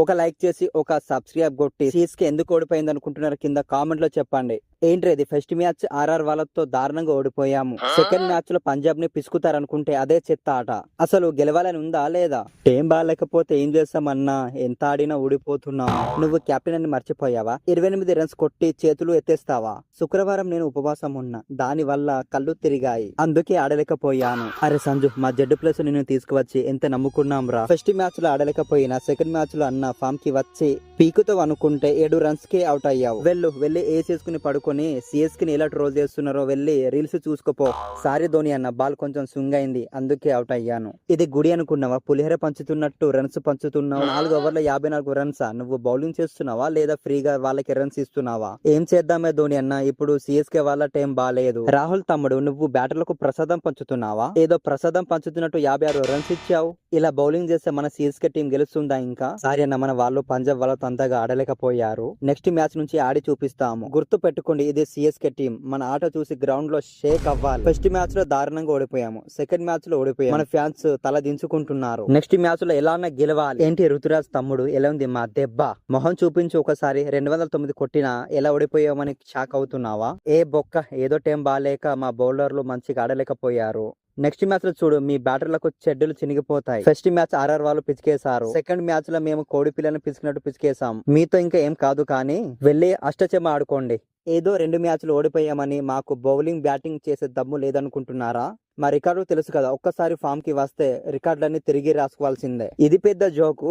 ఒక లైక్ చేసి ఒక సబ్స్క్రైబ్ కొట్టి సిఎస్కే ఎందుకు ఓడిపోయింది అనుకుంటున్నారు కింద కామెంట్ లో చెప్పండి. ఏంటి ఇది ఫస్ట్ మ్యాచ్ ఆర్ఆర్ వాళ్ళతో దారుణంగా ఓడిపోయాము. సెకండ్ మ్యాచ్ లో పంజాబ్ ని పిసుకుతారనుకుంటే అదే చెత్త ఆట. అసలు గెలవాలని ఉందా లేదా? ఏం బాగాలేకపోతే ఏం చేస్తామన్నా, ఎంత ఆడినా ఊడిపోతున్నావు. నువ్వు కెప్టెన్ అని మర్చిపోయావా? 28 రన్స్ కొట్టి చేతులు ఎత్తేస్తావా? శుక్రవారం నేను ఉపవాసం ఉన్నా, దాని వల్ల కళ్ళు తిరిగాయి, అందుకే ఆడలేకపోయాను. అరే సంజు, మా జడ్డు ప్లేస్ నిన్ను తీసుకువచ్చి ఎంత నమ్ముకున్నాం రా. ఫస్ట్ మ్యాచ్ లో ఆడలేకపోయినా సెకండ్ మ్యాచ్ లో అన్న ఫామ్ కి వచ్చి పీకుతో అనుకుంటే 7 రన్స్ కి అవుట్ అయ్యావు. వెళ్ళి ఏసేసుకుని పడుకొని సిఎస్కి ని ఎలా ట్రోల్ చేస్తున్నారో వెళ్ళి రీల్స్ చూసుకోపో. సారీ ధోని అన్న, బాల్ కొంచెం స్వింగ్ అయింది, అందుకే అవుట్ అయ్యాను. ఇది గుడి అనుకున్నావా? పులిహోర పంచుతున్నట్టు రన్స్ పంచుతున్నావు. 4 ఓవర్ల 54 రన్స్. నువ్వు బౌలింగ్ చేస్తున్నావా లేదా ఫ్రీగా వాళ్ళకి రన్స్ ఇస్తున్నావా? ఏం చేద్దామే ధోని అన్న, ఇప్పుడు సిఎస్కే వాళ్ళ టైం బాలేదు. రాహుల్ తమ్ముడు, నువ్వు బ్యాటర్లకు ప్రసాదం పంచుతున్నావా? ఏదో ప్రసాదం పంచుతున్నట్టు 56 రన్స్ ఇచ్చావు. ఇలా బౌలింగ్ చేస్తే మన సిఎస్కే టీం గెలుస్తుందా? ఇంకా సారీ అన్న, మన వాళ్ళు పంజాబ్ వాళ్ళతో అంతగా ఆడలేకపోయారు. నెక్స్ట్ మ్యాచ్ నుంచి ఆడి చూపిస్తాము. గుర్తు పెట్టుకోండి, ఇది సిఎస్కే టీం. మన ఆట చూసి గ్రౌండ్ లో షేక్ అవ్వాలి. ఫస్ట్ మ్యాచ్ లో దారుణంగా ఓడిపోయాము, సెకండ్ మ్యాచ్ లో ఓడిపోయాము. మన ఫ్యాన్స్ తల దించుకుంటున్నారు. నెక్స్ట్ మ్యాచ్ లో ఎలా గెలవాలి. ఏంటి రుతురాజ్ తమ్ముడు, ఎలా ఉంది మా దెబ్బ? మొహం చూపించు ఒకసారి. 209 కొట్టినా ఎలా ఓడిపోయామని షాక్ అవుతున్నావా? ఏ బొక్క, ఏదో టైం బాగాలేక మా బౌలర్లు మంచిగా ఆడలేకపోయారు. నెక్స్ట్ మ్యాచ్ లో చూడు, మీ బ్యాటర్లకు చెడ్డలు చినిగిపోతాయి. ఫస్ట్ మ్యాచ్ ఆర్ఆర్ వాళ్ళు పిచికేశారు, సెకండ్ మ్యాచ్ లో మేము కోడి పిల్లని పిసికినట్టు పిచికేసాం. మీతో ఇంకా ఏం కాదు, కానీ వెళ్ళి అష్టచెమ్మ ఆడుకోండి. ఏదో 2 మ్యాచ్లు ఓడిపోయామని మాకు బౌలింగ్ బ్యాటింగ్ చేసే దమ్ము లేదనుకుంటున్నారా? మా రికార్డు తెలుసు కదా, ఒక్కసారి ఫామ్ కి వస్తే రికార్డులన్నీ తిరిగి రాసుకోవాల్సిందే. ఇది పెద్ద జోకు.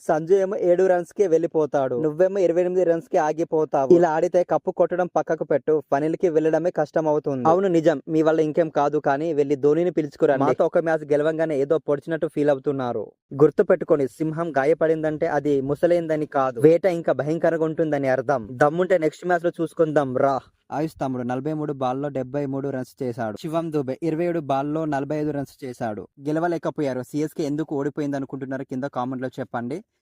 సంజు ఏమో 7 రన్స్ కే వెళ్ళిపోతాడు, నువ్వేమో 28 రన్స్ కి ఆగిపోతావు. ఇలా ఆడితే కప్పు కొట్టడం పక్కకు పెట్టు, ఫైనల్ వెళ్ళడమే కష్టం అవుతుంది. అవును నిజం, మీ వల్ల ఇంకేం కాదు, కానీ వెళ్ళి ధోనిని పిలుచుకురండి. మాతో ఒక మ్యాచ్ గెలవంగానే ఏదో పొడిచినట్టు ఫీల్ అవుతున్నారు. గుర్తు పెట్టుకోండి, సింహం గాయపడిందంటే అది ముసలైందని కాదు, వేట ఇంకా భయంకరంగా ఉంటుందని అర్థం. దమ్ముంటే నెక్స్ట్ మ్యాచ్ లో చూసుకుందాం రా. ఆయుష్ తమ్ముడు 43 బాల్లో 73 రన్స్ చేశాడు. శివం దుబే 27 బాల్లో 45 రన్స్ చేశాడు. గెలవలేకపోయారు. సిఎస్కే ఎందుకు ఓడిపోయింది అనుకుంటున్నారు కింద కామెంట్ లో చెప్పండి.